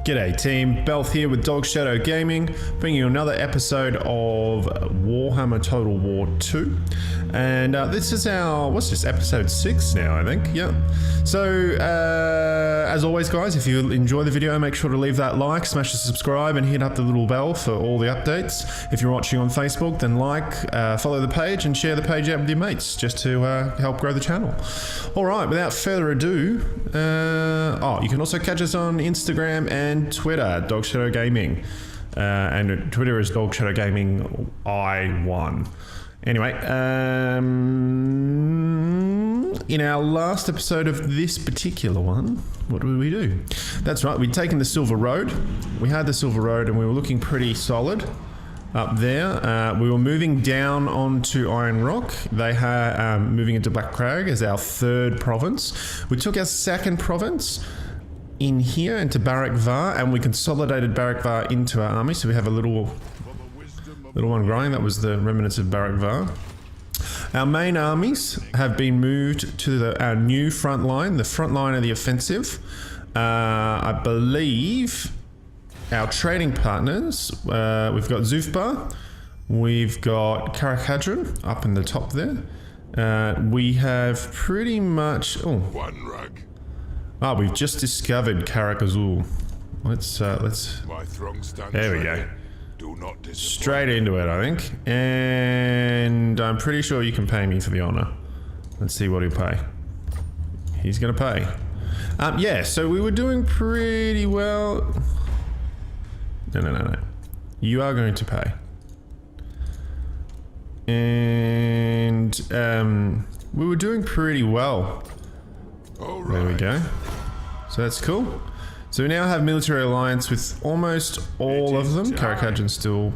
G'day team, Belth here with Dog Shadow Gaming, bringing you another episode of Warhammer Total War II. And this is our, what's this, episode 6 now, I think, yeah. So, as always guys, if you enjoy the video, make sure to leave that like, smash the subscribe and hit up the little bell for all the updates. If you're watching on Facebook, then like, follow the page and share the page out with your mates, just to help grow the channel. Alright, without further ado, you can also catch us on Instagram and Twitter, Dog Shadow Gaming, and Twitter is Dog Shadow Gaming I1. Anyway, in our last episode of this particular one, what did we do? That's right, we'd taken the Silver Road. We had the Silver Road and we were looking pretty solid up there. We were moving down onto Iron Rock. They had moving into Black Crag as our third province. We took our second province in here into Barak Var, and we consolidated Barak Var into our army, so we have a little one growing. That was the remnants of Barak Var. Our main armies have been moved to our new front line, the front line of the offensive. I believe our trading partners, we've got Zufbar, we've got Karak up in the top there. We have pretty much, one rug. We've just discovered Karak Azul. Let's My throng stands there we ready. go. Do not disappoint. Straight into it, I think. And I'm pretty sure you can pay me for the honor. Let's see what he'll pay. He's gonna pay. Yeah, so we were doing pretty well. No. You are going to pay. And we were doing pretty well. All right. There we go. So that's cool. So we now have military alliance with almost all of them. Karak still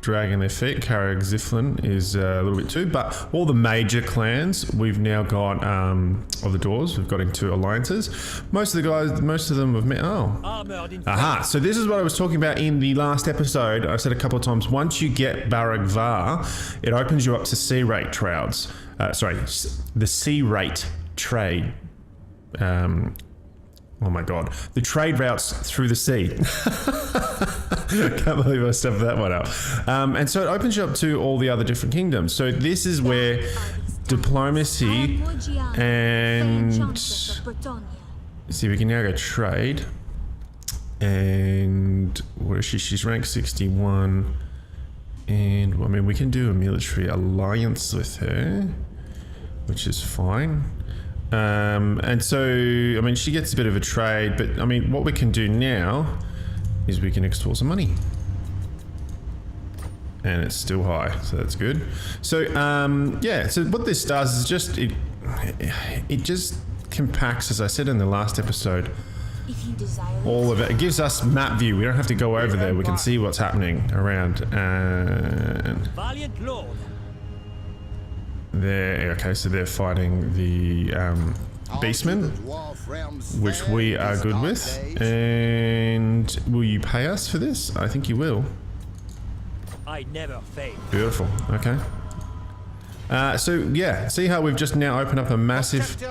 dragging their feet. Karak Ziflin is a little bit too, but all the major clans we've now got, of the Dwarves, we've got into alliances. Most of them have met. Aha, so this is what I was talking about in the last episode. I said a couple of times, once you get Barak Var, it opens you up to C rate trades. The C rate trade. Oh my god, the trade routes through the sea. Can't believe I stuffed that one up. And so it opens you up to all the other different kingdoms. So this is where diplomacy and see, we can now go trade. And what is she? She's rank 61. And I mean, we can do a military alliance with her, which is fine. And so, I mean, she gets a bit of a trade, but I mean, what we can do now is we can extort some money. And it's still high, so that's good. So, yeah, so what this does is just, it just compacts, as I said in the last episode, all of it. It gives us map view. We don't have to go over there. We can see what's happening around. And okay, so they're fighting the beastmen, which we are good with. And will you pay us for this? I think you will. I never fail. Beautiful. Okay. So yeah, see how we've just now opened up a massive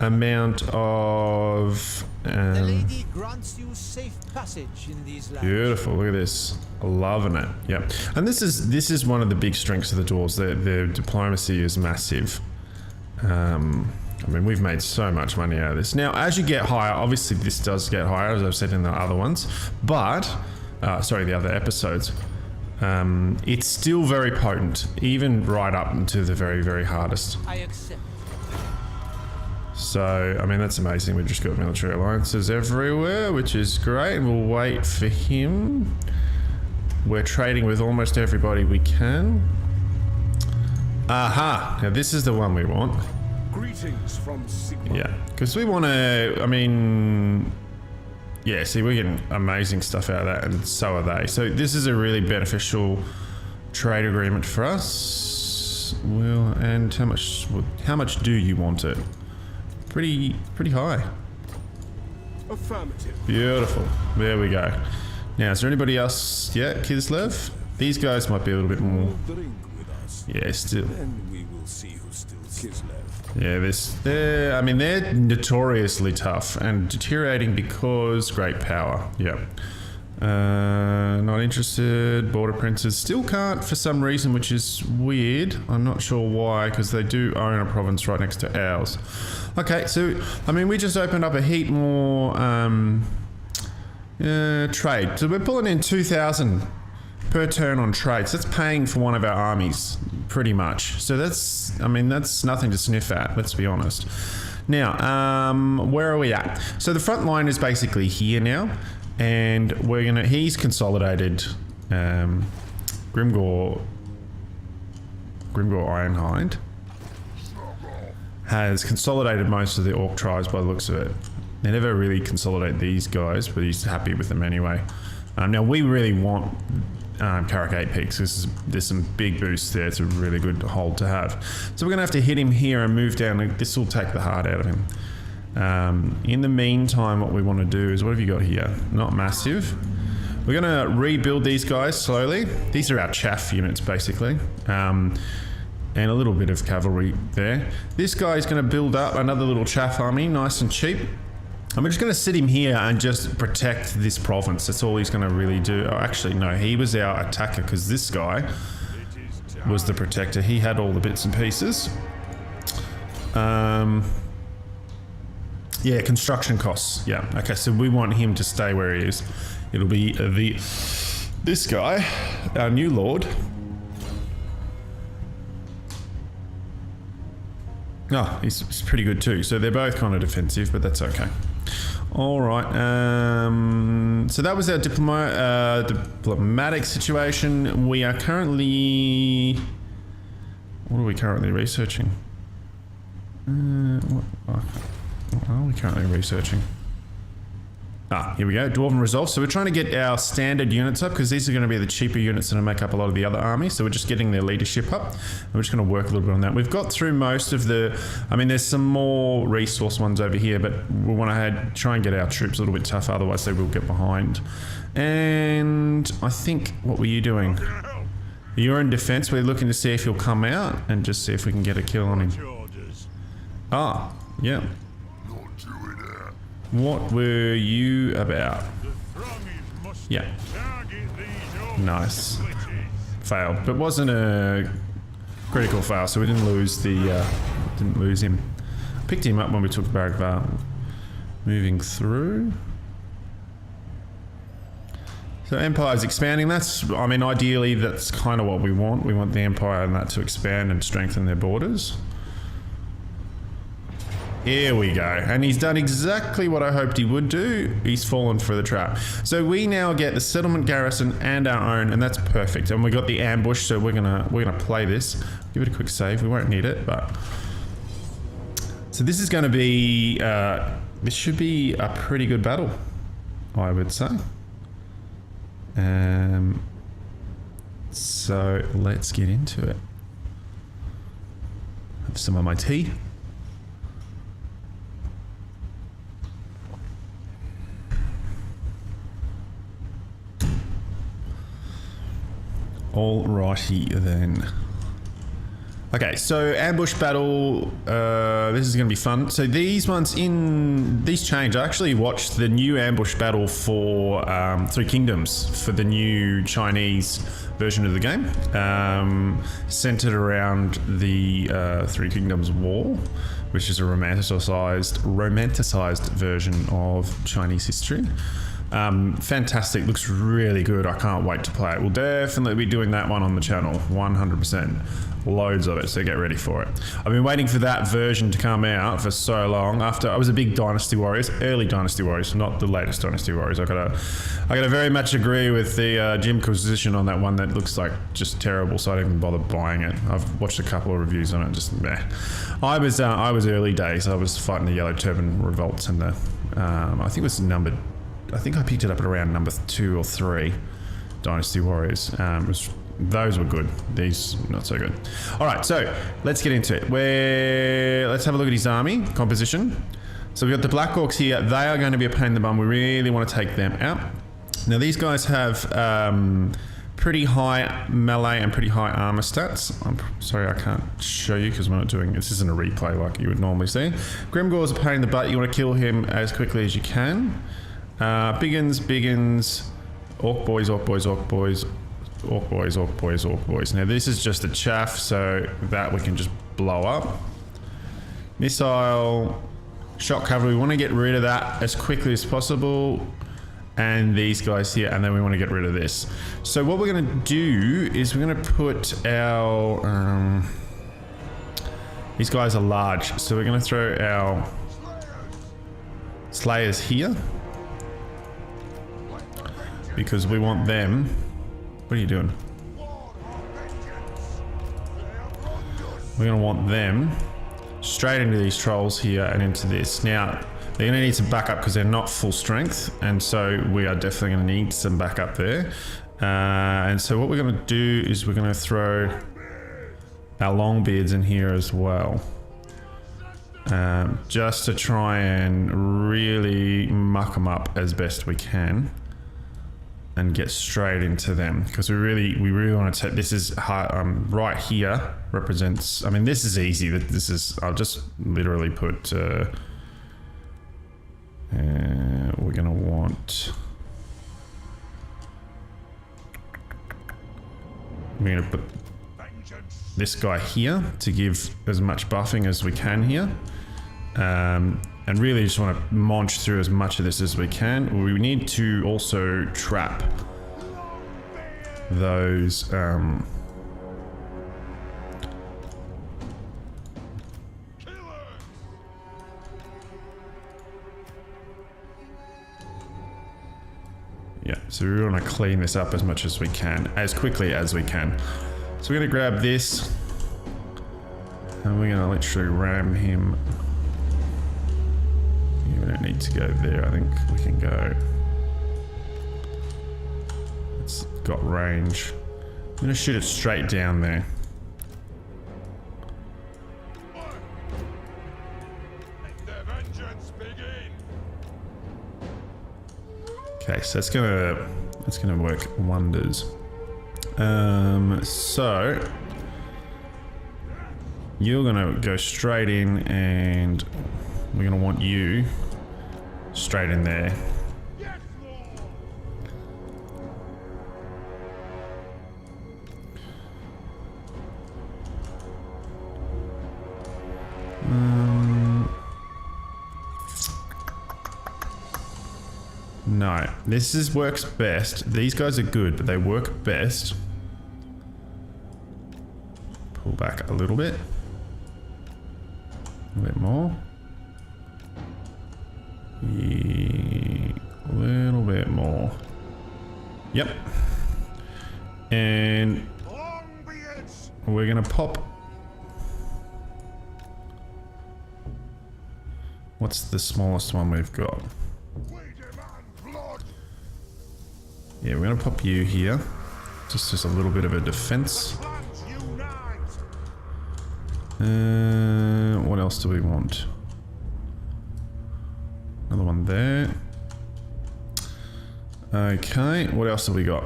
amount of. The lady grants you safe passage in these lands. Beautiful. Look at this. Loving it. Yep. And this is one of the big strengths of the Dwarves. Their diplomacy is massive. I mean, we've made so much money out of this. Now, as you get higher, obviously this does get higher, as I've said in the other ones. But, sorry, the other episodes. It's still very potent, even right up into the very, very hardest. I accept. So, I mean, that's amazing. We've just got military alliances everywhere, which is great. We'll wait for him. We're trading with almost everybody we can. Aha! Now this is the one we want. Greetings from Sigma. Yeah, because we want to, I mean, yeah, see, we're getting amazing stuff out of that, and so are they. So this is a really beneficial trade agreement for us. Well, and how much do you want it? Pretty high. Affirmative. Beautiful. There we go. Now, is there anybody else yet, Kislev? These guys might be a little bit more. Drink with us. Yeah, still. Then we will see who's still Kislev. Yeah, I mean, they're notoriously tough and deteriorating because great power. Yeah. Not interested. Border princes still can't for some reason, which is weird. I'm not sure why, because they do own a province right next to ours. Okay, so I mean, we just opened up a heap more trade. So we're pulling in 2,000 per turn on trades. That's paying for one of our armies, pretty much. So that's, I mean, that's nothing to sniff at, let's be honest. Now, where are we at? So the front line is basically here now, and he's consolidated Grimgor Ironhide has consolidated most of the Orc tribes by the looks of it. They never really consolidate these guys, but he's happy with them anyway. Now we really want Karak 8 peaks. There's some big boosts there. It's a really good hold to have. So we're gonna have to hit him here and move down. This will take the heart out of him. In the meantime, what we want to do is, what have you got here? Not massive. We're gonna rebuild these guys slowly. These are our chaff units basically. And a little bit of cavalry there. This guy is gonna build up another little chaff army, nice and cheap. And we're just going to sit him here and just protect this province. That's all he's going to really do. Oh, actually, no, he was our attacker because this guy was the protector. He had all the bits and pieces. Yeah, construction costs. Yeah, okay, so we want him to stay where he is. It'll be this guy, our new lord. Oh, he's pretty good too. So they're both kind of defensive, but that's okay. All right. So that was our diplomatic situation. We are currently. What are we currently researching? What are we currently researching? Here we go, Dwarven Resolve. So we're trying to get our standard units up because these are going to be the cheaper units that make up a lot of the other armies. So we're just getting their leadership up. And we're just going to work a little bit on that. We've got through most of the, I mean, there's some more resource ones over here, but we want to try and get our troops a little bit tougher, otherwise they will get behind. And I think, what were you doing? You're in defense. We're looking to see if you'll come out and just see if we can get a kill on him. Ah, yeah. What were you about? Yeah. Nice. Failed, but wasn't a critical fail, so we didn't lose him. Picked him up when we took Barrack. Moving through. So Empire's expanding. That's, I mean, ideally that's kind of what we want. We want the Empire and that to expand and strengthen their borders. Here we go. And he's done exactly what I hoped he would do. He's fallen for the trap. So we now get the settlement garrison and our own, and that's perfect. And we got the ambush, so we're gonna play this. Give it a quick save. We won't need it, but so this is going to be this should be a pretty good battle, I would say. So let's get into it. Have some of my tea. Alrighty then. Okay, so ambush battle, this is going to be fun. So these change. I actually watched the new ambush battle for Three Kingdoms for the new Chinese version of the game, centered around the Three Kingdoms War, which is a romanticized version of Chinese history. Fantastic, looks really good. I can't wait to play it. We'll definitely be doing that one on the channel, 100%. Loads of it, so get ready for it. I've been waiting for that version to come out for so long. After I was a big Dynasty Warriors, early Dynasty Warriors, not the latest Dynasty Warriors. I gotta very much agree with the Jim position on that one. That looks like just terrible, so I didn't even bother buying it. I've watched a couple of reviews on it, just meh. I was early days. I was fighting the Yellow Turban revolts and the I think it was numbered. I think I picked it up at around number 2 or 3, Dynasty Warriors. Those were good. These, not so good. All right, so let's get into it. Let's have a look at his army composition. So we've got the Black Orcs here. They are going to be a pain in the bum. We really want to take them out. Now, these guys have pretty high melee and pretty high armor stats. I'm sorry I can't show you because we're not doing, this isn't a replay like you would normally see. Grimgore's a pain in the butt. You want to kill him as quickly as you can. Biggins, Orc boys, Orc boys, Orc boys, Orc boys, Orc boys, Orc boys. Now this is just a chaff, so that we can just blow up. Missile, shock cavalry, we want to get rid of that as quickly as possible. And these guys here, and then we want to get rid of this. So what we're going to do is we're going to put our... these guys are large, so we're going to throw our Slayers here. Because we want them... What are you doing? We're going to want them straight into these trolls here and into this. Now, they're going to need some backup because they're not full strength, and so we are definitely going to need some backup there. And so what we're going to do is we're going to throw our Longbeards in here as well. Just to try and really muck them up as best we can. And get straight into them because we really want to take this is right here represents. I mean, this is easy. This is. I'll just literally put. We're gonna want. We're gonna put this guy here to give as much buffing as we can here. And really just want to munch through as much of this as we can. We need to also trap those yeah, so we want to clean this up as much as we can, as quickly as we can. So we're going to grab this and we're going to literally ram him. We don't need to go there. I think we can go. It's got range. I'm going to shoot it straight down there. Okay, so that's gonna work wonders. So you're gonna go straight in, and we're gonna want you straight in there. No, this works best. These guys are good, but they work best. Pull back a little bit. A bit more. Yeah, a little bit more. Yep. And we're gonna pop. What's the smallest one we've got? Yeah, we're gonna pop you here. Just a little bit of a defense. What else do we want? Another one there. Okay, what else have we got?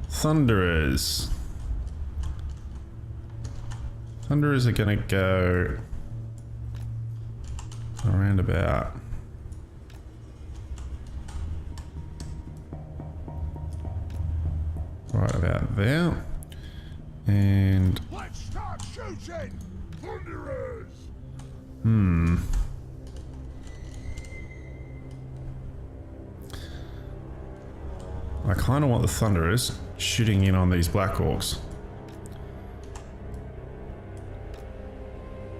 Thunderers. Thunderers are gonna go around about right about there. And let's start shooting! Thunderers! I kind of want the Thunderers shooting in on these Black Orcs.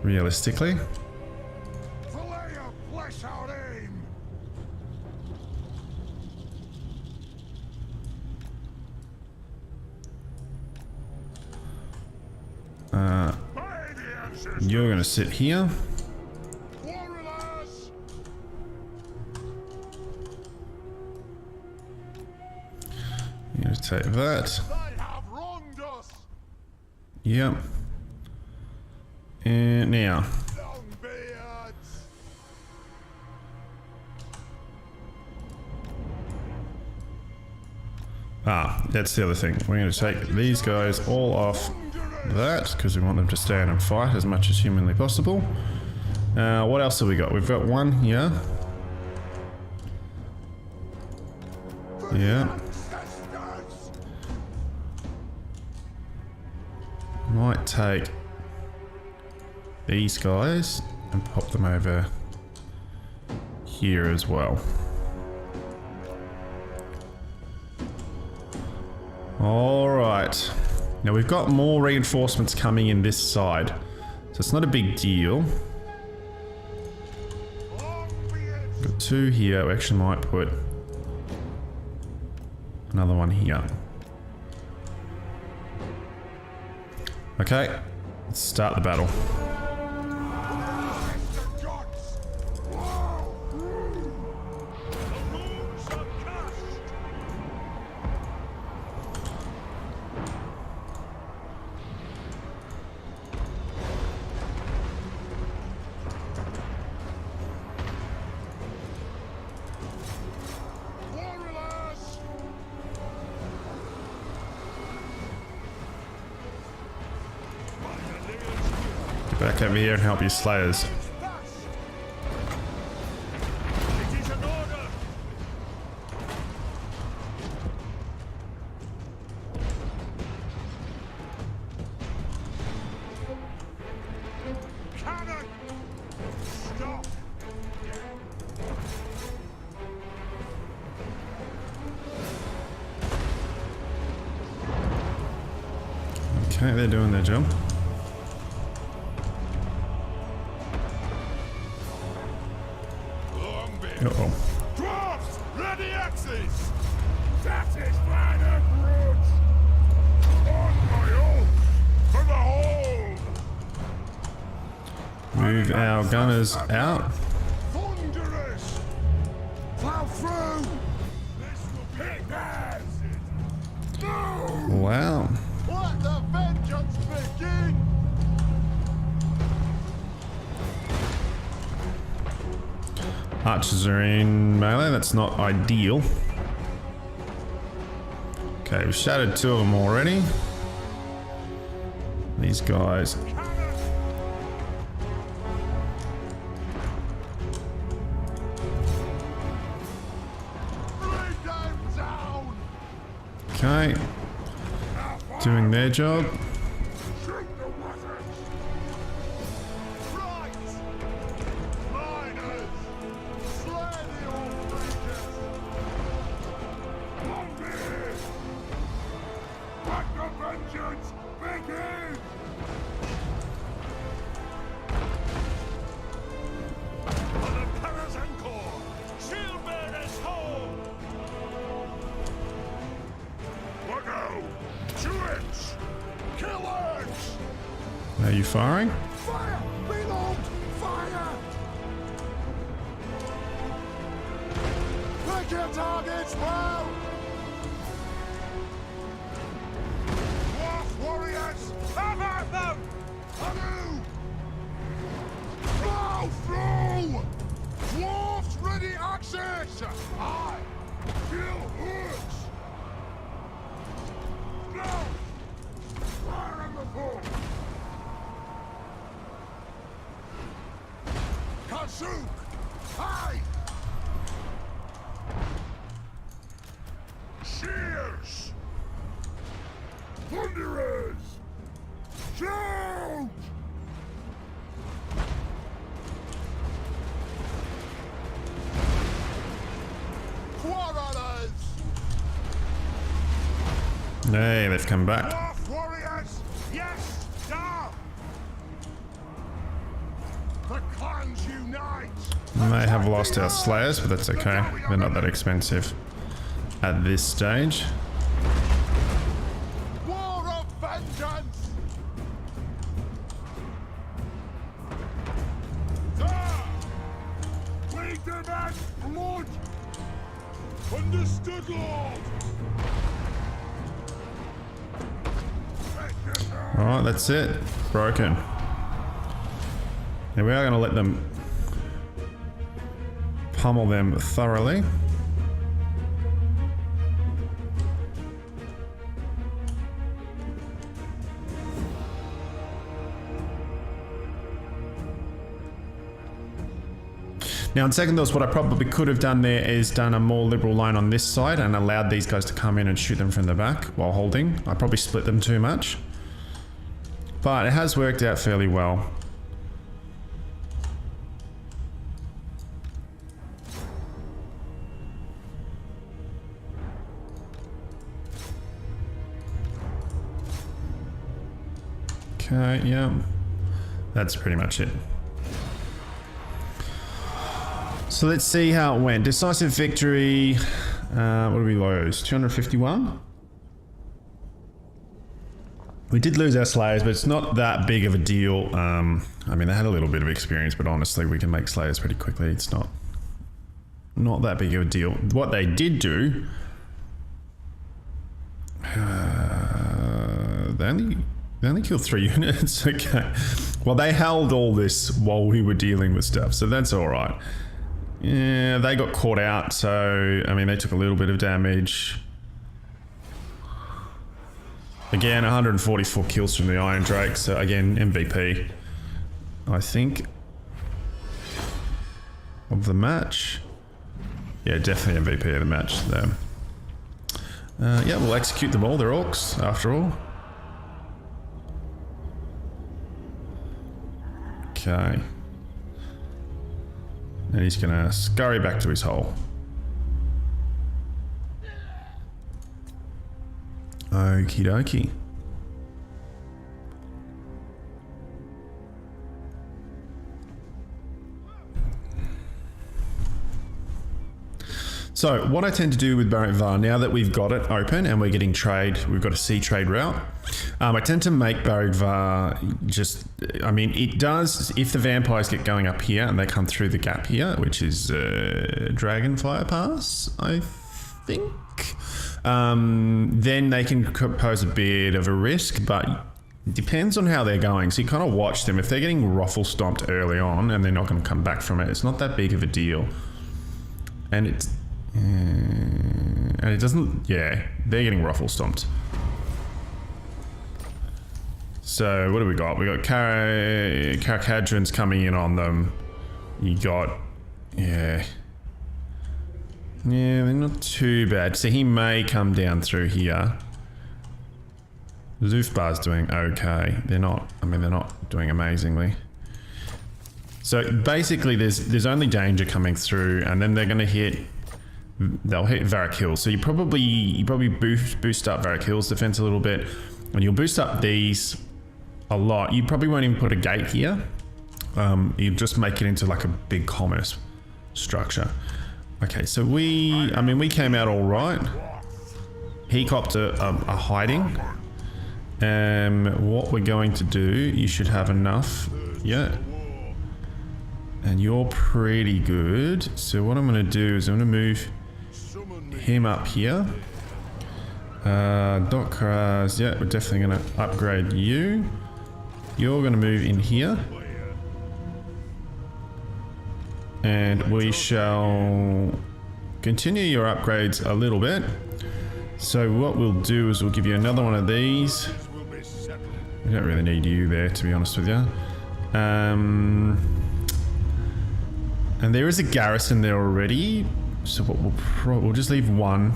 Realistically. Fillet of flesh out aim! You're gonna sit here. Warriors! You're gonna take that. They have wronged us! Yep. And now. Longbeards! Ah, that's the other thing. We're going to take these guys all off that because we want them to stand and fight as much as humanly possible. What else have we got? We've got one here. Yeah. Might take these guys and pop them over here as well. Alright. Now we've got more reinforcements coming in this side, so it's not a big deal. Got two here. We actually might put another one here. Okay, let's start the battle. Back over here and help you slayers. Okay, they're doing their job. Uh-oh. Dwarfs, ready axes! That is minor brutes! On my own! For the hold! Move our gunners out. Thunderous! Plow through! This will be bad! No! Wow. Let the vengeance begin! Archers are in melee, that's not ideal. Okay, we've shattered two of them already. These guys. Okay. Doing their job. Are you firing? Fire! Reload! Fire! Pick your targets well! Dwarf warriors! Cover them! Anew! Plow through! Dwarfs ready access! I kill hoods! No! Fire on the foot! Kazook! Hi! Shears! Thunderers! Shoot! Quarrelers! Hey, they've come back. Dwarf warriors! Yes, sir! The clans unite! We may have lost our slayers, but that's okay. They're not that expensive at this stage. War of vengeance! Sir! We demand blood! Understood, Lord! Alright, that's it. Broken. Now we are going to let them pummel them thoroughly. Now, on second thoughts, what I probably could have done there is done a more liberal line on this side and allowed these guys to come in and shoot them from the back while holding. I probably split them too much. But it has worked out fairly well. Okay, yeah. That's pretty much it. So let's see how it went. Decisive victory. What did we lose? 251? We did lose our Slayers, but it's not that big of a deal. I mean, they had a little bit of experience, but honestly, we can make Slayers pretty quickly. It's not that big of a deal. What they did do... They only killed 3 units. Okay. Well, they held all this while we were dealing with stuff, so that's all right. Yeah, they got caught out, so, I mean, they took a little bit of damage. Again, 144 kills from the Iron Drake, so again, MVP, I think, of the match. Yeah, definitely MVP of the match, though. Yeah, we'll execute them all. They're orcs, after all. Okay. And he's gonna scurry back to his hole. Okie dokie. So what I tend to do with Barrack Var, now that we've got it open and we're getting trade, we've got a sea trade route, I tend to make Barrack Var just, I mean, it does, if the vampires get going up here and they come through the gap here, which is Dragonfire Pass, I think, then they can pose a bit of a risk, but it depends on how they're going. So you kind of watch them. If they're getting ruffle stomped early on and they're not going to come back from it, it's not that big of a deal. And it doesn't, yeah, they're getting ruffle stomped. So what do we got? We got Caracadrons coming in on them. You got, yeah, they're not too bad. So he may come down through here. Zufbar's doing okay. They're not, I mean, they're not doing amazingly. So basically there's only danger coming through, and then they're going to hit, they'll hit Varric Hills. So you probably boost up Varric Hills defense a little bit, and you'll boost up these a lot. You probably won't even put a gate here. You just make it into like a big commerce structure. Okay, so we came out all right. He copped a hiding. What we're going to do, you should have enough. Yeah. And you're pretty good. So what I'm going to do is I'm going to move him up here. Dokras, yeah, we're definitely going to upgrade you. You're going to move in here. And we shall continue your upgrades a little bit. So what we'll do is we'll give you another one of these. We don't really need you there, to be honest with you. And there is a garrison there already, so what we'll just leave one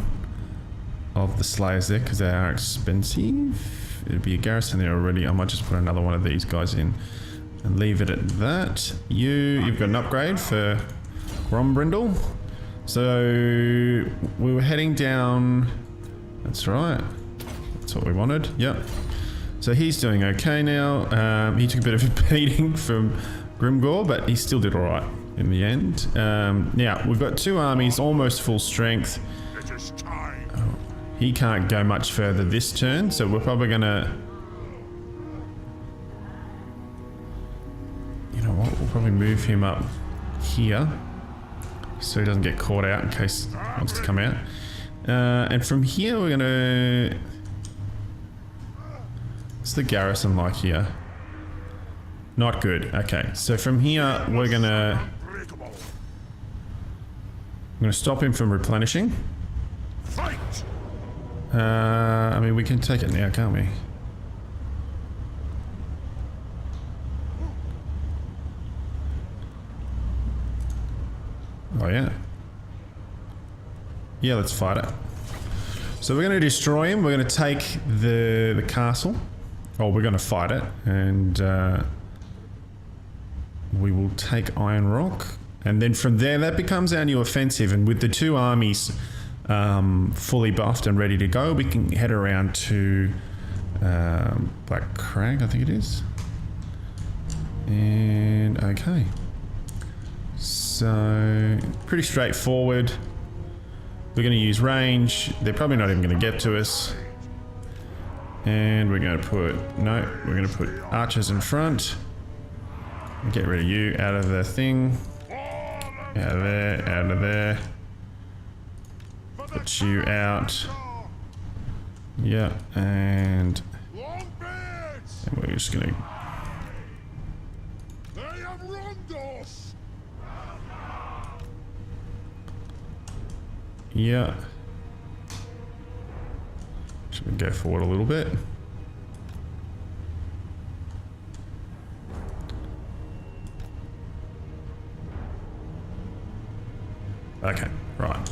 of the Slayers there because they are expensive. It'll be a garrison there already. I might just put another one of these guys in and leave it at that. You've got an upgrade for Grombrindle. So we were heading down. That's right. That's what we wanted. Yep. So he's doing okay now. He took a bit of a beating from Grimgore, but he still did all right in the end. Now, we've got two armies, almost full strength. He can't go much further this turn, so we're probably gonna... You know what, we'll probably move him up here, so he doesn't get caught out in case he wants to come out. And from here, we're gonna... What's the garrison like here? Not good. Okay, so from here, we're gonna... I'm gonna stop him from replenishing. I mean, we can take it now, can't we? Oh yeah. Yeah, let's fight it. So we're going to destroy him. We're going to take the castle. Oh, we're going to fight it. And we will take Iron Rock. And then from there, that becomes our new offensive. And with the two armies fully buffed and ready to go, we can head around to Black Crag, I think it is. And okay. So, pretty straightforward. We're going to use range. They're probably not even going to get to us. And we're going to put... No, we're going to put archers in front. Get rid of you out of the thing. Out of there, out of there. Put you out. Yeah, and we're just going to... Yeah. Should we go forward a little bit? Okay, right.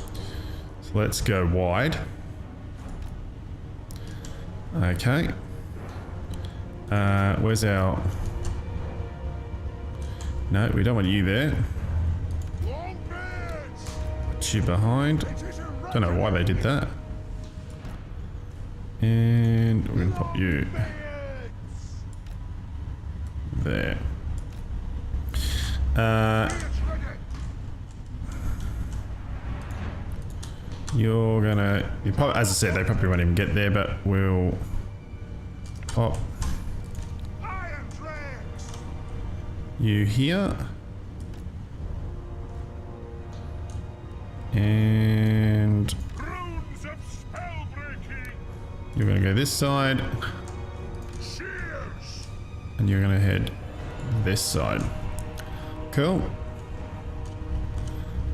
So let's go wide. Okay. Where's our... No, we don't want you there. Put you behind. Don't know why they did that. And we're gonna pop you there. You're gonna... You probably, as I said, they probably won't even get there, but we'll pop you here. And you're gonna go this side. And you're gonna head this side. Cool.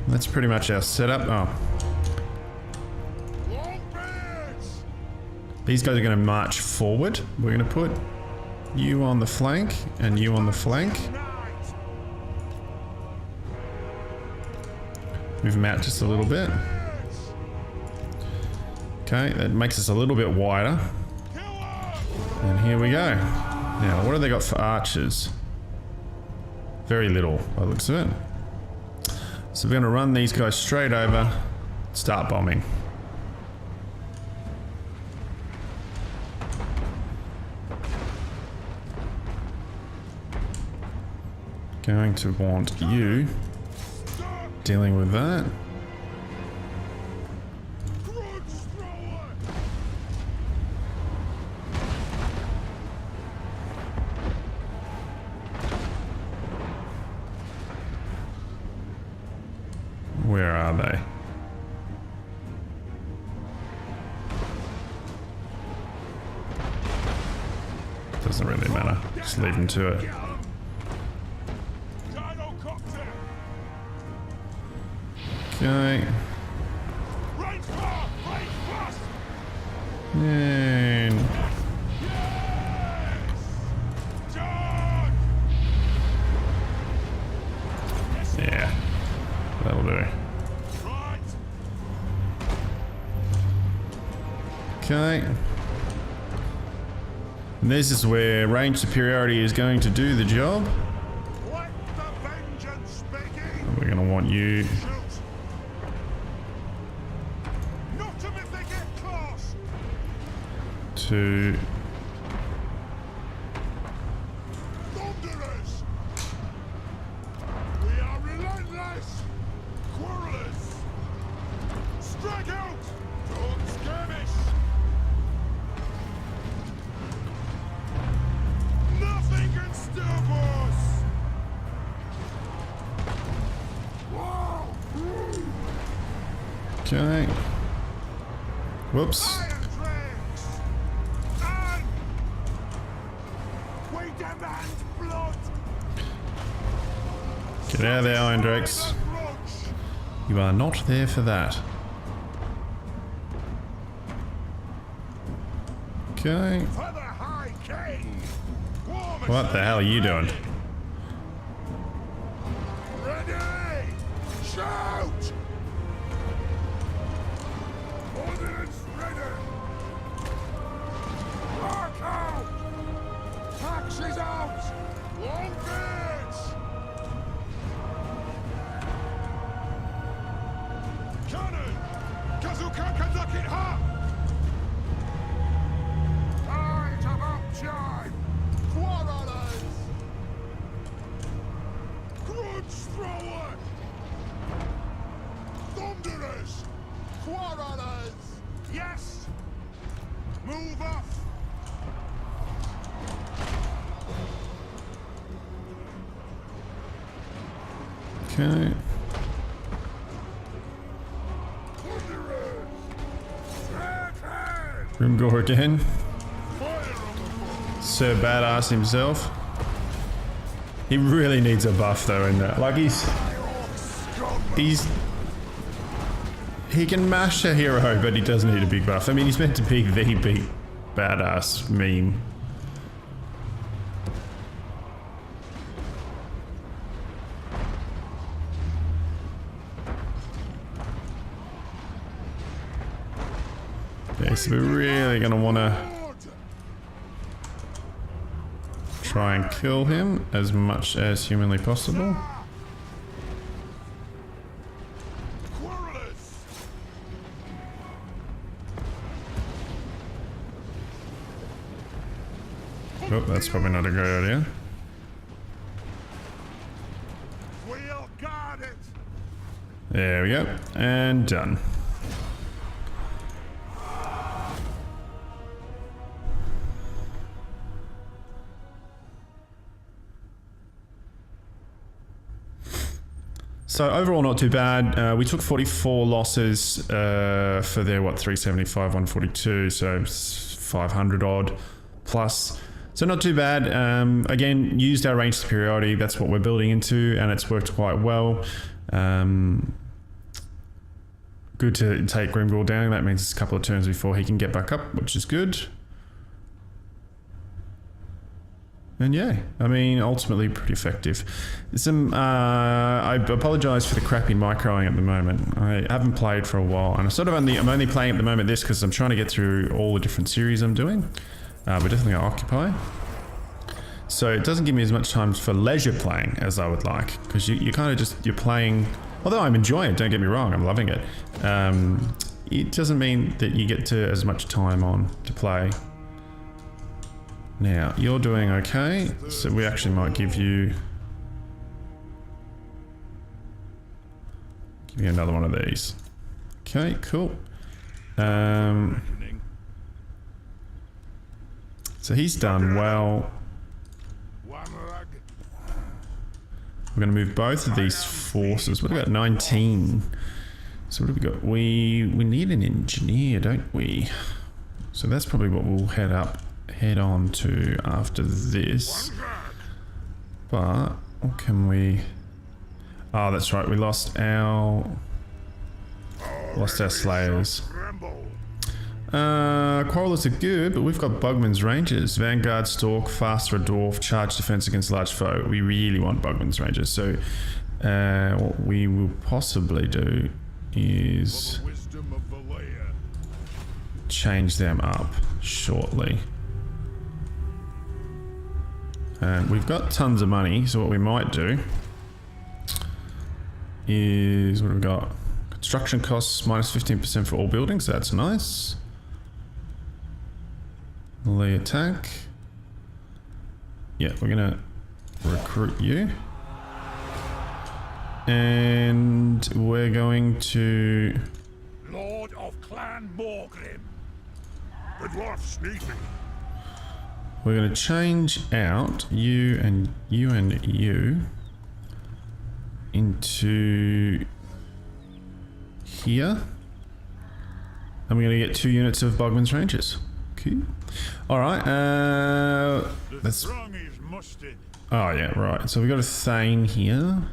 That's pretty much our setup. Oh. These guys are gonna march forward. We're gonna put you on the flank and you on the flank. Move them out just a little bit. Okay, that makes us a little bit wider. And here we go. Now, what have they got for archers? Very little, by the looks of it. So we're going to run these guys straight over, start bombing. Going to want you dealing with that. Where are they? Doesn't really matter. Just leave them to it. Okay. And yeah, that'll do. Okay. And this is where range superiority is going to do the job. And we're going to want you to we are relentless, quarrelers. Strike out, don't skirmish. Nothing can stop us. okay. Whoops. Get out of there, Iron Drakes. You are not there for that. Okay. What the hell are you doing? Shout! Ordnance ready! Mark out! Taxis out! Long bits! Cannon! Kazuka Kazuki Ha! Tight about jive! Quarrelers! Grudge thrower! Thunderers! Quarrelers! Yes! Move off! Okay. Thunderers! Attack! Grimgor again. Fire on the foot! Sir Badass himself. He really needs a buff though in that. Like he can mash a hero, but he doesn't need a big buff. I mean, he's meant to be the big badass meme. Okay, so we're really gonna wanna try and kill him as much as humanly possible. Oh, that's probably not a great idea. We'll guard it! There we go. And done. So overall not too bad. We took 44 losses for their, 375, 142, so 500 odd plus. So not too bad. Again, used our range superiority. That's what we're building into, and it's worked quite well. Good to take Grimgor down. That means it's a couple of turns before he can get back up, which is good. And yeah, I mean, ultimately pretty effective. I apologise for the crappy microing at the moment. I haven't played for a while, and I'm only playing at the moment this because I'm trying to get through all the different series I'm doing. We're definitely going to occupy. So it doesn't give me as much time for leisure playing as I would like, because you kind of you're playing, although I'm enjoying it, don't get me wrong, I'm loving it. It doesn't mean that you get to as much time on to play. Now, you're doing okay, so we actually might give you another one of these. Okay, cool. So he's done well. We're going to move both of these forces. What have we got? 19. So what have we got? We need an engineer, don't we? So that's probably what we'll head on to after this. But what can we? Oh, that's right. We lost our slayers. Quarrelers are good, but we've got Bugman's Rangers. Vanguard, Stalk, fast for a Dwarf, charge defense against large foe. We really want Bugman's Rangers. So what we will possibly do is change them up shortly. And we've got tons of money, so what we might do is, what have we got? Construction costs minus 15% for all buildings, that's nice. Melee attack. Yeah, we're gonna recruit you. And we're going to... Lord of Clan Morgrim. The dwarfs need me. We're gonna change out you and you into here. And we're gonna get 2 units of Bugman's Rangers. Okay. Alright, that's... Oh yeah, right. So we got a Thane here.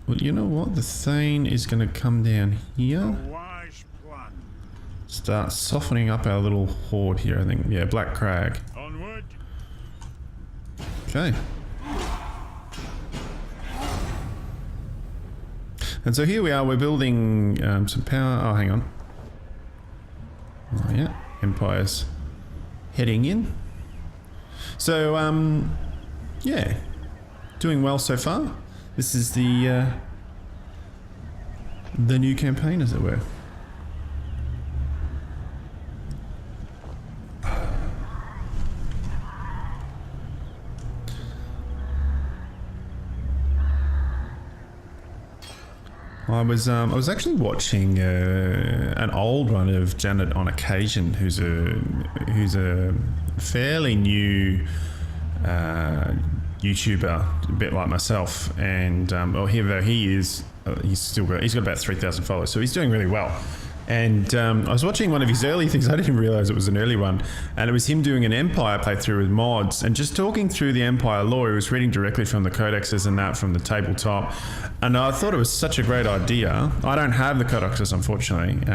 Well, you know what? The Thane is gonna come down here. Start softening up our little horde here, I think. Yeah, Black Crag. Onward. Okay. And so here we are, we're building some power. Oh, hang on. Oh, yeah, Empire's heading in. So, yeah, doing well so far. This is the new campaign, as it were. I was actually watching an old one of Janet on Occasion, who's a fairly new YouTuber, a bit like myself, and well, here he is. He's got about 3,000 followers, so he's doing really well. And I was watching one of his early things. I didn't realize it was an early one, and it was him doing an Empire playthrough with mods and just talking through the Empire lore. He was reading directly from the codexes and that from the tabletop, and I thought it was such a great idea. I don't have the codexes, unfortunately.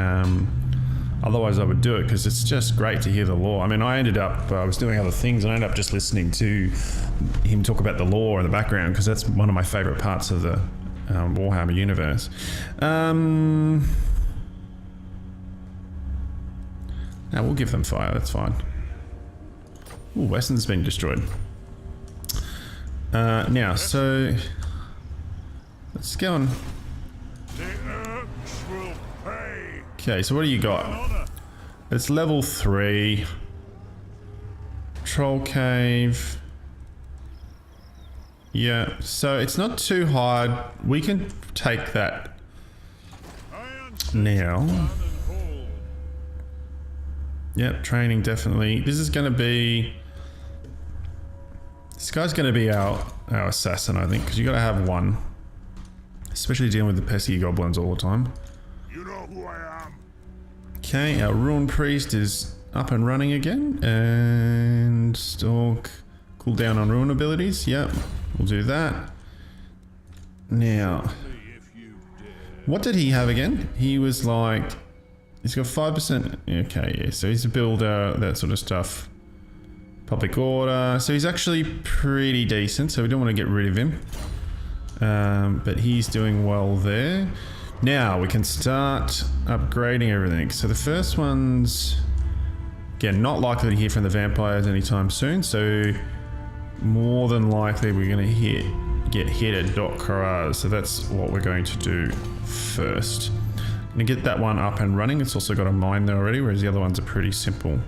Otherwise I would do it, because it's just great to hear the lore. I mean, I was doing other things, and I ended up just listening to him talk about the lore in the background, because that's one of my favorite parts of the Warhammer universe. Now we'll give them fire, that's fine. Ooh, Weston's been destroyed. Now, so let's go on. Okay, so what do you got? It's level 3. Troll cave. Yeah, so it's not too hard. We can take that now. Yep, training definitely. This is going to be... This guy's going to be our assassin, I think, because you got to have one. Especially dealing with the pesky goblins all the time. You know who I am. Okay, our Ruin Priest is up and running again. And Stalk, cool down on Ruin abilities. Yep, we'll do that. Now, what did he have again? He was like... He's got 5%. Okay, yeah, so he's a builder, that sort of stuff. Public order. So he's actually pretty decent, so we don't want to get rid of him. But he's doing well there. Now we can start upgrading everything. So the first one's, again, not likely to hear from the vampires anytime soon. So more than likely we're going to get hit at Dot Karaz. So that's what we're going to do first. Gonna get that one up and running. It's also got a mine there already, whereas the other ones are pretty simple.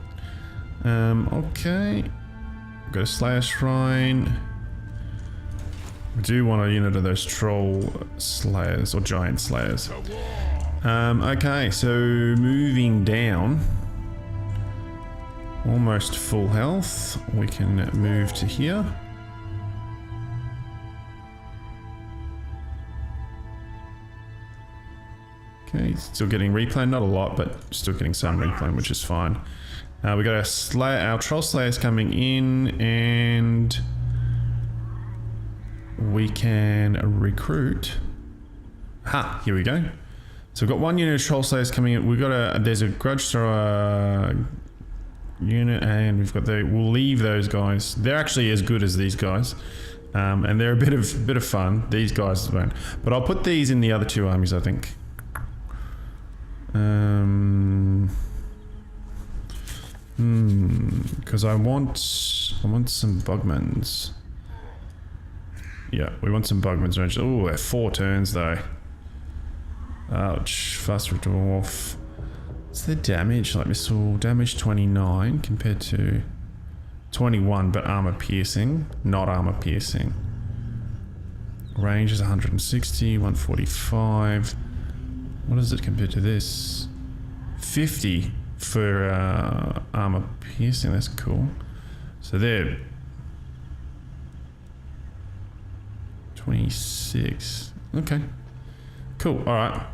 Okay. Got a Slayer Shrine. We do want a unit of those Troll Slayers, or Giant Slayers. Okay, so moving down. Almost full health. We can move to here. Okay, still getting replay, not a lot, but still getting some replay, which is fine. We got our Troll Slayers coming in, and we can recruit. Ha, here we go. So we've got one unit of Troll Slayers coming in. We've got there's a Grudge Thrower unit, and we've got we'll leave those guys. They're actually as good as these guys. And they're a bit of fun. These guys won't. But I'll put these in the other two armies, I think. Because I want some Bugmans. Yeah, we want some Bugmans. Oh, they're 4 turns though. Ouch. Fast for Dwarf. What's their damage? Like missile damage 29 compared to 21, but armor piercing, not armor piercing. Range is 160, 145. What is it compared to this? 50 for armor piercing. That's cool. So they're 26. Okay. Cool. All right.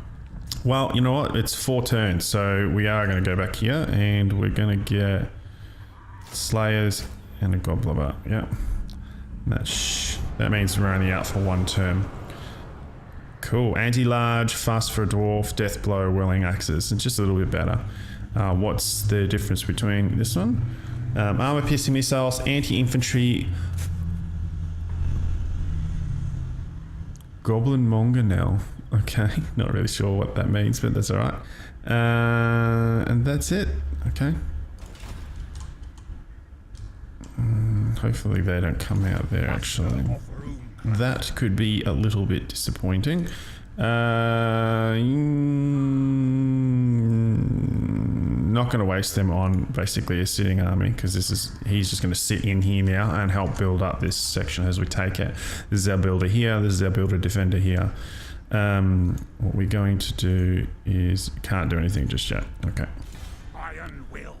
Well, you know what? It's 4 turns, so we are going to go back here, and we're going to get Slayers and a Gobbler. Yeah. That means we're only out for 1 turn. Cool. Anti-large, fast for a dwarf, death blow, whirling axes. It's just a little bit better. What's the difference between this one? Armor piercing missiles, anti-infantry, Goblin Mongonel. Okay, not really sure what that means, but that's all right. And that's it. Okay. Hopefully they don't come out there, actually. That could be a little bit disappointing. Not going to waste them on basically a sitting army, because he's just going to sit in here now and help build up this section as we take it. This is our builder here. This is our builder defender here. What we're going to do is can't do anything just yet. Okay. Iron-willed.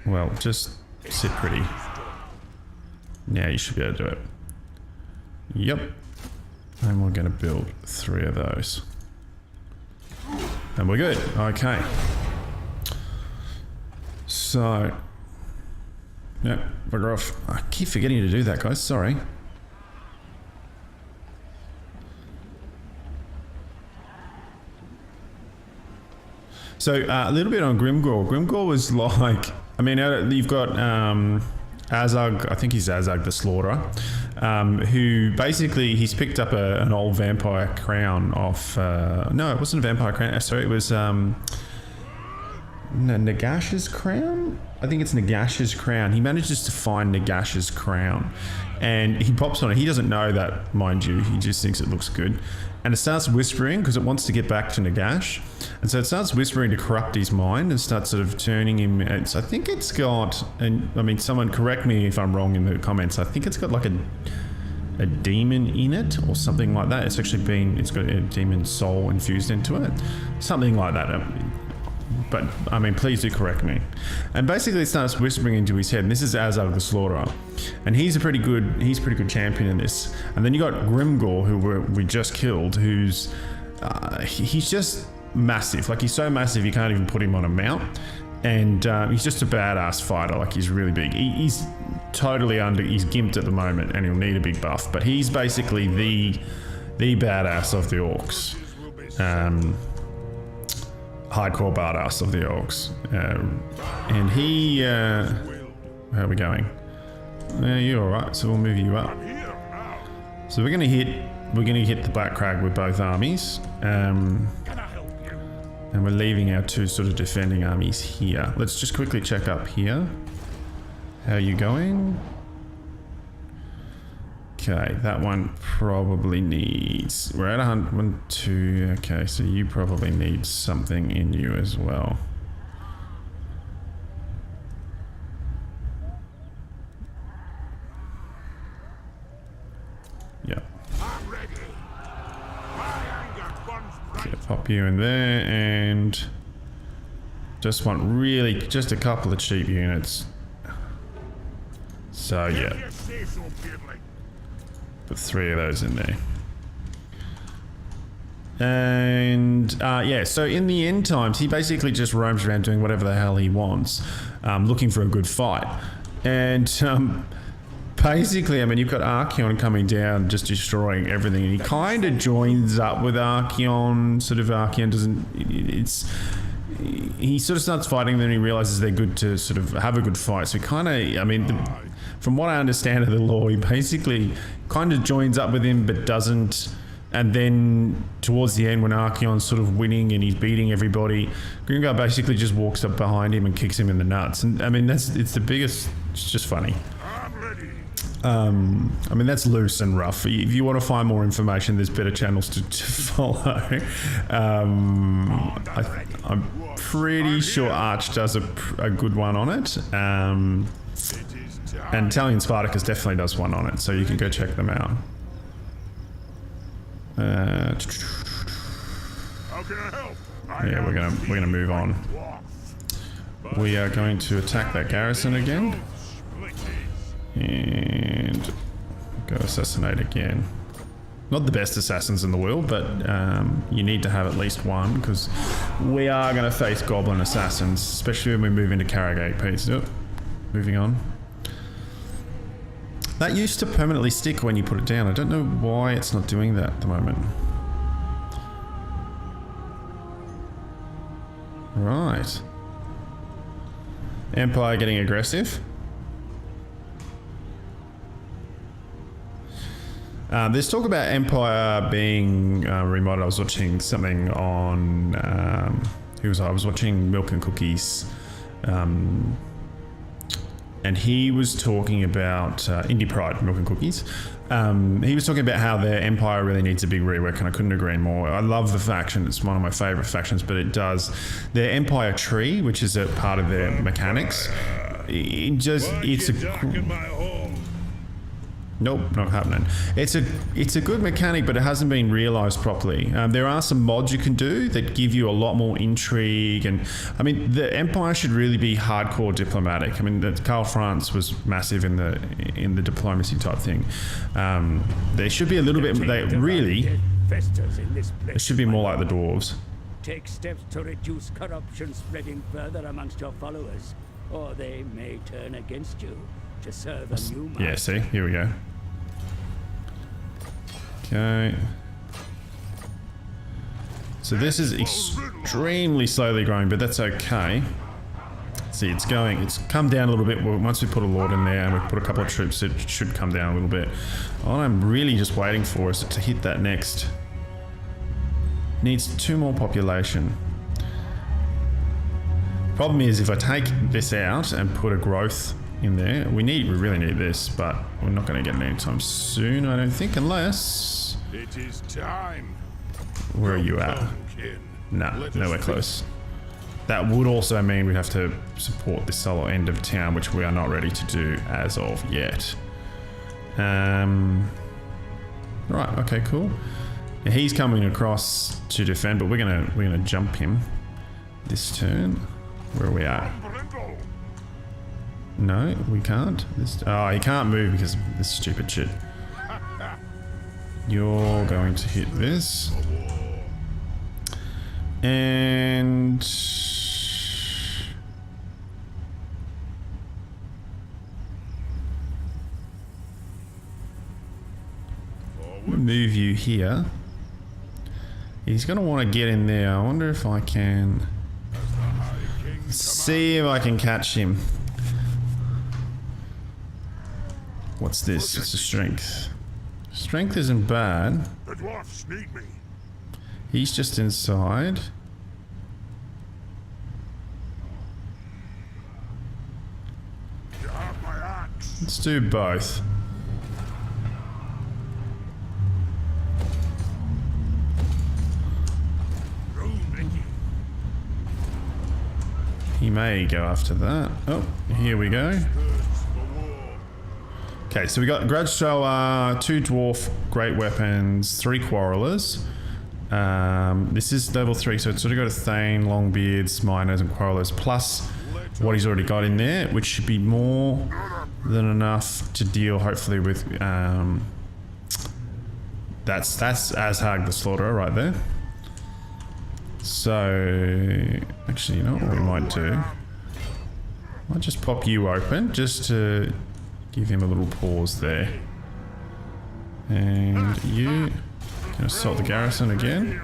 Well, just sit pretty. Now you should be able to do it. Yep. And we're going to build 3 of those. And we're good. Okay. So. Yep. Bugger off. I keep forgetting to do that, guys. Sorry. So a little bit on Grimgor. Grimgor was like, I mean, you've got Azag, I think he's Azag the Slaughterer, who basically, he's picked up an old vampire crown off, no, it wasn't a vampire crown, sorry, it was Nagash's crown? I think it's Nagash's crown. He manages to find Nagash's crown and he pops on it. He doesn't know that, mind you, he just thinks it looks good. And it starts whispering because it wants to get back to Nagash. And so it starts whispering to corrupt his mind and starts sort of turning him. I think it's got, and I mean, someone correct me if I'm wrong in the comments. I think it's got like a demon in it or something like that. It's got a demon soul infused into it. Something like that. But I mean, please do correct me. And basically it starts whispering into his head, and this is Azag the Slaughterer. And he's a pretty good champion in this. And then you got Grimgor, who we just killed, who's he's just massive. Like, he's so massive you can't even put him on a mount. And he's just a badass fighter. Like, he's really big. He's totally he's gimped at the moment and he'll need a big buff. But he's basically the badass of the orcs. Hardcore badass of the orcs. And he... how are we going? You're alright, so we'll move you up. So we're gonna hit the Black Crag with both armies. And we're leaving our 2 sort of defending armies here. Let's just quickly check up here. How are you going? Okay, that one probably needs... We're at 102. Okay, so you probably need something in you as well. Yeah. Okay, pop you in there and just want really just a couple of cheap units. So yeah. Put 3 of those in there. And yeah, so in the end times, he basically just roams around doing whatever the hell he wants, looking for a good fight. And basically, I mean, you've got Archeon coming down, just destroying everything, and he kind of joins up with Archeon. Sort of Archeon doesn't... He sort of starts fighting, then he realizes they're good to sort of have a good fight. So kind of, I mean, from what I understand of the lore, he basically kind of joins up with him, but doesn't. And then towards the end, when Archeon's sort of winning and he's beating everybody, Grimgar basically just walks up behind him and kicks him in the nuts. And I mean, it's the biggest. It's just funny. I mean, that's loose and rough. If you want to find more information, there's better channels to follow. I'm pretty sure Arch does a good one on it. And Italian Spartacus definitely does one on it, so you can go check them out. Yeah, we're gonna move on. We are going to attack that garrison again. And go assassinate again. Not the best assassins in the world, but you need to have at least one, because we are going to face goblin assassins, especially when we move into Karagate piece. Oh, moving on. That used to permanently stick when you put it down. I don't know why it's not doing that at the moment. Right. Empire getting aggressive. There's talk about Empire being remodeled. I was watching something on... who was I? I was watching Milk and Cookies. And he was talking about Indie Pride, Milk and Cookies. He was talking about how their Empire really needs a big rework, and I couldn't agree more. I love the faction. It's one of my favourite factions, but it does... Their Empire tree, which is a part of their mechanics, it's a... Nope, not happening. It's a good mechanic, but it hasn't been realised properly. There are some mods you can do that give you a lot more intrigue, and I mean the Empire should really be hardcore diplomatic. I mean, Karl Franz was massive in the diplomacy type thing. There should be a little bit. It should be more like the Dwarves. Take steps to reduce corruption spreading further amongst your followers, or they may turn against you. To serve a new master. Yeah, see? Here we go. Okay. So this is extremely slowly growing, but that's okay. See, it's come down a little bit. Well, once we put a lord in there and we put a couple of troops, it should come down a little bit. All I'm really just waiting for is to hit that next. Needs 2 more population. Problem is, if I take this out and put a growth in there, we really need this, but we're not going to get it anytime soon, I don't think, unless... It is time. Where are you at? Nah, nowhere close. That would also mean we'd have to support this solo end of town, which we are not ready to do as of yet. Right, okay, cool. Now he's coming across to defend, but we're gonna jump him this turn. Where are we at? No, we can't. He can't move because of this stupid shit. You're going to hit this. And... move you here. He's going to want to get in there. I wonder if I can... see if I can catch him. What's this? It's a strength. Strength isn't bad. The dwarfs need me. He's just inside. You have my axe. Let's do both. He may go after that. Oh, here we go. Okay, so we got Grudge Thrower, 2 Dwarf Great Weapons, 3 Quarrelers. This is level 3, so it's sort of got a Thane, Longbeards, Miners, and Quarrelers, plus what he's already got in there, which should be more than enough to deal, hopefully, with... that's Azhag the Slaughterer right there. So... actually, you know what we might do? I'll just pop you open, just to... give him a little pause there. And you can assault the garrison again.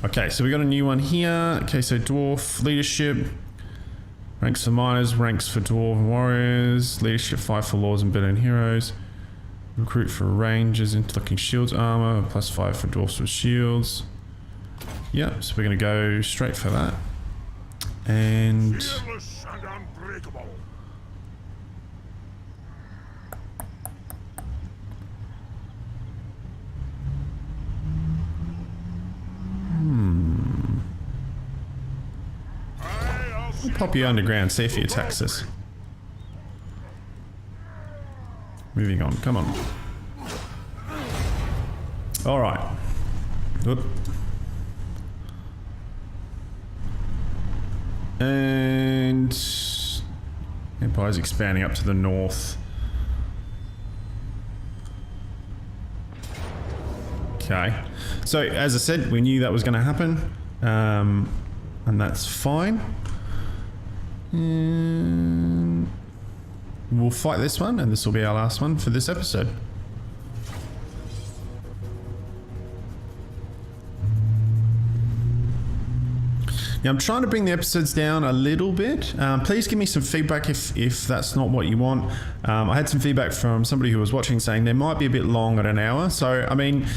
Okay, so we got a new one here. Okay, so Dwarf Leadership. Ranks for Miners, ranks for Dwarven Warriors. Leadership 5 for Lords and Veteran Heroes. Recruit for Rangers, Interlocking Shields Armor. +5 for Dwarfs with Shields. Yep, so we're going to go straight for that. And... fearless and unbreakable. We'll pop you underground, see if he attacks us. Moving on, come on. Alright. Oop. And... Empire's expanding up to the north. Okay. So, as I said, we knew that was going to happen. And that's fine. We'll fight this one, and this will be our last one for this episode. Yeah, I'm trying to bring the episodes down a little bit. Please give me some feedback if that's not what you want. I had some feedback from somebody who was watching saying they might be a bit long at an hour. So, I mean,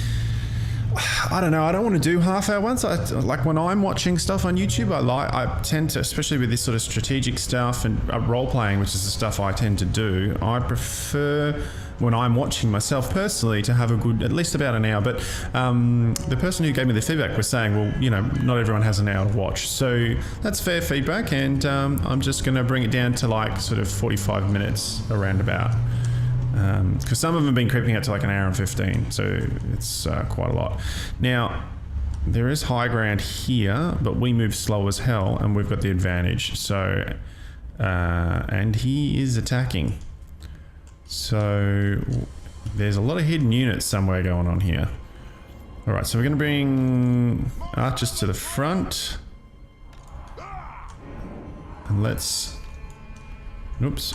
I don't know. I don't want to do half-hour ones. Like when I'm watching stuff on YouTube, I tend to, especially with this sort of strategic stuff and role-playing, which is the stuff I tend to do, I prefer when I'm watching myself personally to have a good, at least about an hour. But the person who gave me the feedback was saying, well, you know, not everyone has an hour to watch. So that's fair feedback, and I'm just going to bring it down to like sort of 45 minutes around about. Because some of them have been creeping out to like an hour and 15, so it's quite a lot. Now, there is high ground here, but we move slow as hell, and we've got the advantage. So, and he is attacking. So, there's a lot of hidden units somewhere going on here. Alright, so we're going to bring archers to the front. And let's... Oops.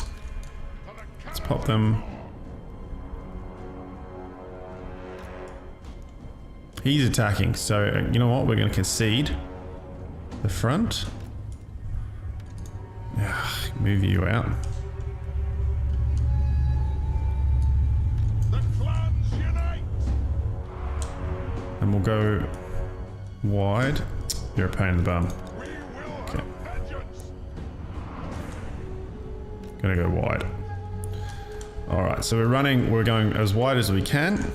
Let's pop them... He's attacking, so you know what? We're going to concede the front. Move you out. The clans unite! And we'll go wide. You're a pain in the bum. We will Okay. have vengeance! Gonna go wide. Alright, so we're going as wide as we can.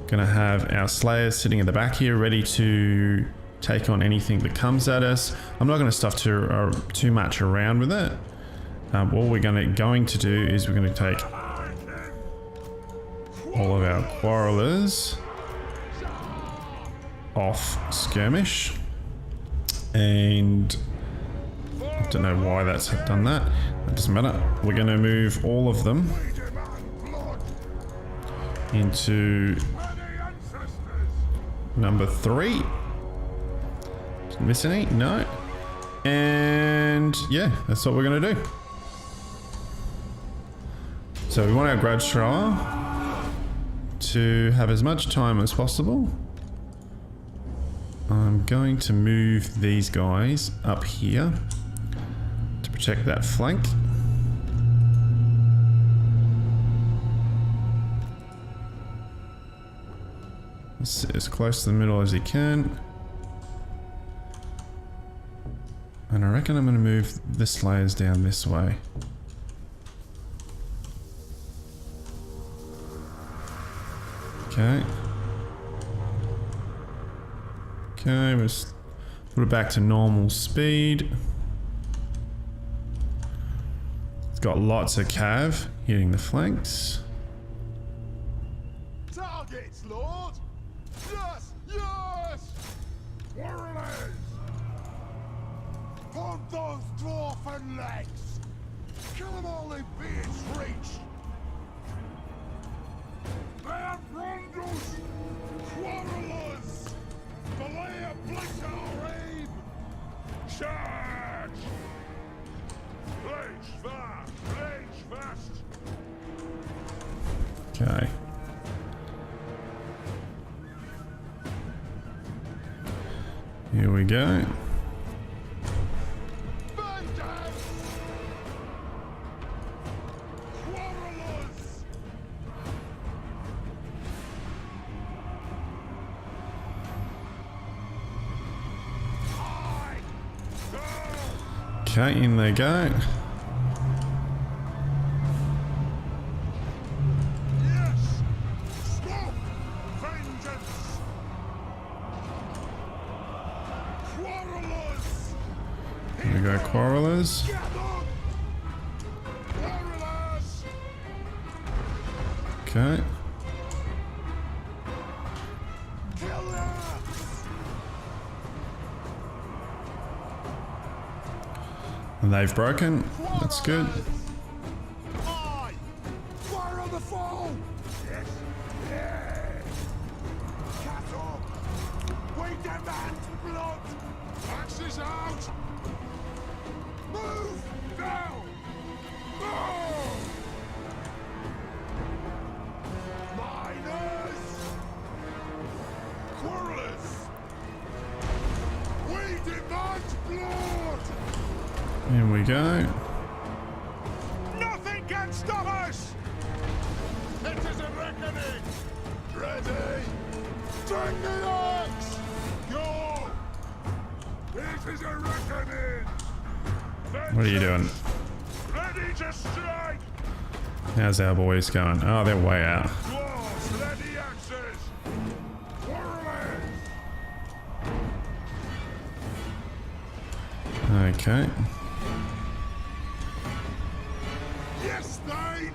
Gonna have our Slayers sitting at the back here, ready to take on anything that comes at us. I'm not gonna stuff too much around with it. What we're going to do is we're gonna take all of our Quarrelers off skirmish. And I don't know why that's done that. It doesn't matter. We're gonna move all of them into number 3. Did I miss any? No. And yeah, that's what we're gonna do. So we want our Grudge Thrower to have as much time as possible. I'm going to move these guys up here to protect that flank. Sit as close to the middle as he can. And I reckon I'm going to move the Slayers down this way. Okay. Okay, we'll just put it back to normal speed. It's got lots of cav hitting the flanks. Targets, Lord! Yes! Yes! Warriors! Hold those dwarfen legs! Kill them all in Beard's reach! Bear Brundles! Quarrelers! Belay a blitz our aim! Charge! Blage fast! Okay. Here we go. Okay, in they go. Yes! Stop! Vengeance! Quarrelers! Here we go, Quarrelers. Get up! Quarrelers! Okay. Killers! And they've broken. That's good. Aye! Fire on the foe! Yes! Yes! Cattle! We demand blood! Axes out! Move! Down! Oh! Miners! Quarrelers! Here we go. Nothing can stop us! It is a reckoning! Ready? Take the axe! Go! It is a reckoning! What are you doing? Ready to strike! How's our boys going? Oh, they're way out. Dwarfs, ready axes! Warriors! Okay. Yes, Thane!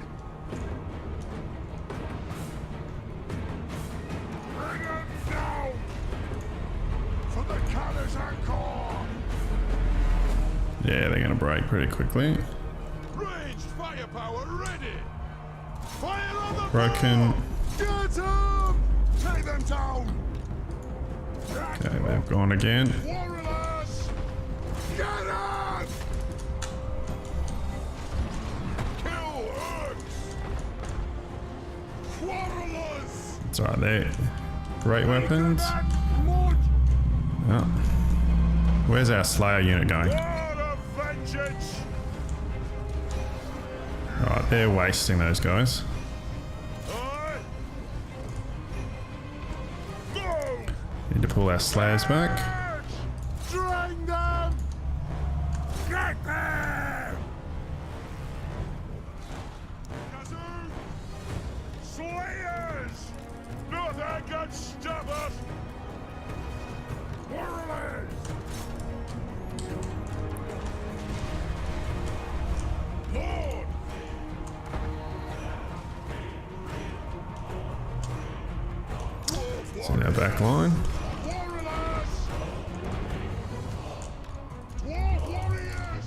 Bring them down! For the colours encore! Yeah, they're gonna break pretty quickly. Ranged firepower ready! Fire on the Broken. bow! Get them! Take them down! Okay, they've gone again. Warriors! Get them! Kill Urks! Quarrelers! It's alright, they're great weapons. Mud! Oh. Where's our Slayer unit going? War of vengeance! Alright, they're wasting those guys. Aye. Go! Need to pull our Slayers back. Drain them! Get them! Kazoo! Slayers! Nothing can stop us! Warriors! Lord! It's in our back line. Warriors! Dwarf warriors!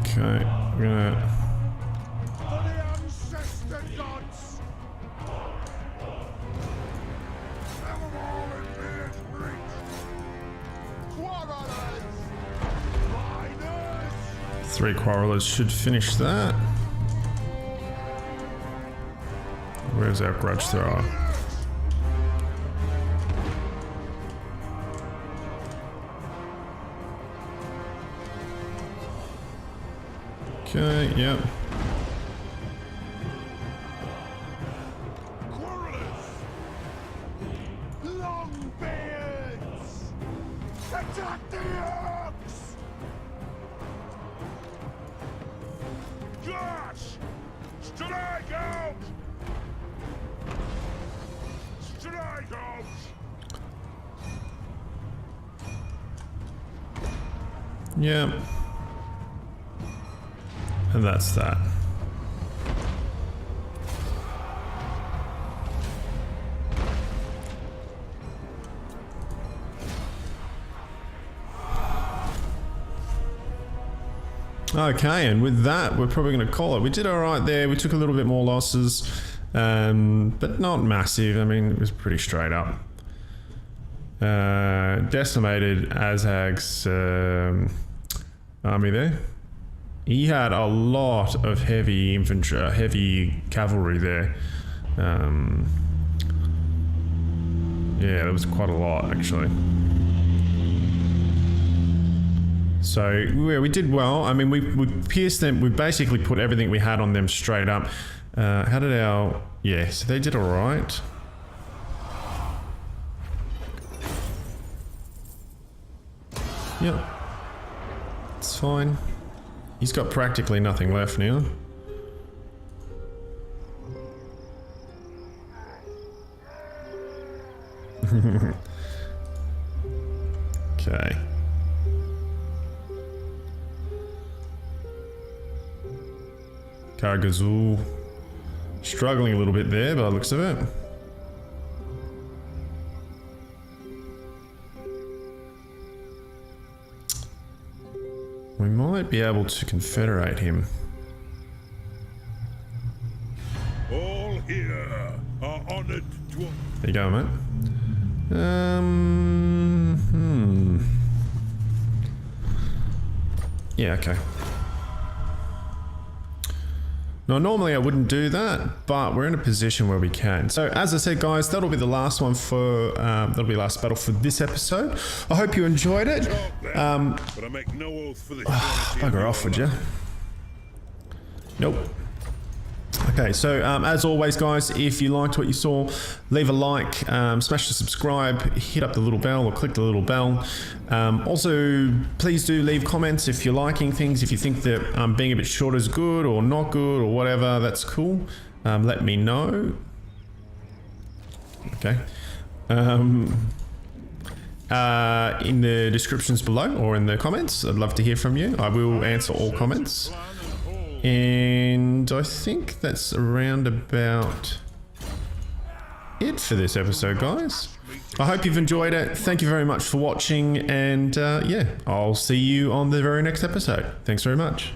Okay, we're gonna. For the ancestor gods! Have them all in Beard's breach! Quarrelers! Miners! 3 Quarrelers should finish that. Where's our grudge thrower? Okay, yep. Quarrelers! Longbeards! Attack the orcs! Gosh! Strike out! Strike out! Yep. And that's that. Okay, and with that, we're probably going to call it. We did all right there. We took a little bit more losses, but not massive. I mean, it was pretty straight up. Decimated Azag's army there. He had a lot of heavy infantry, heavy cavalry there. Yeah, there was quite a lot actually. So yeah, we did well. I mean, we pierced them. We basically put everything we had on them straight up. How did our... Yeah, so they did all right. Yep. It's fine. He's got practically nothing left now. Okay. Kargazul struggling a little bit there by the looks of it. We might be able to confederate him. All here are honored dwarfs. There you go, mate. Yeah, okay. Now, normally I wouldn't do that, but we're in a position where we can. So, as I said, guys, that'll be the last one for, that'll be the last battle for this episode. I hope you enjoyed it. But I make no oath for the Bugger off, would you? Nope. Okay, so as always, guys, if you liked what you saw, leave a like, smash the subscribe, hit up the little bell or click the little bell. Also, please do leave comments if you're liking things, if you think that being a bit short is good or not good or whatever, that's cool. Let me know. Okay. In the descriptions below or in the comments, I'd love to hear from you. I will answer all comments. And I think that's around about it for this episode, guys. I hope you've enjoyed it. Thank you very much for watching. And yeah, I'll see you on the very next episode. Thanks very much.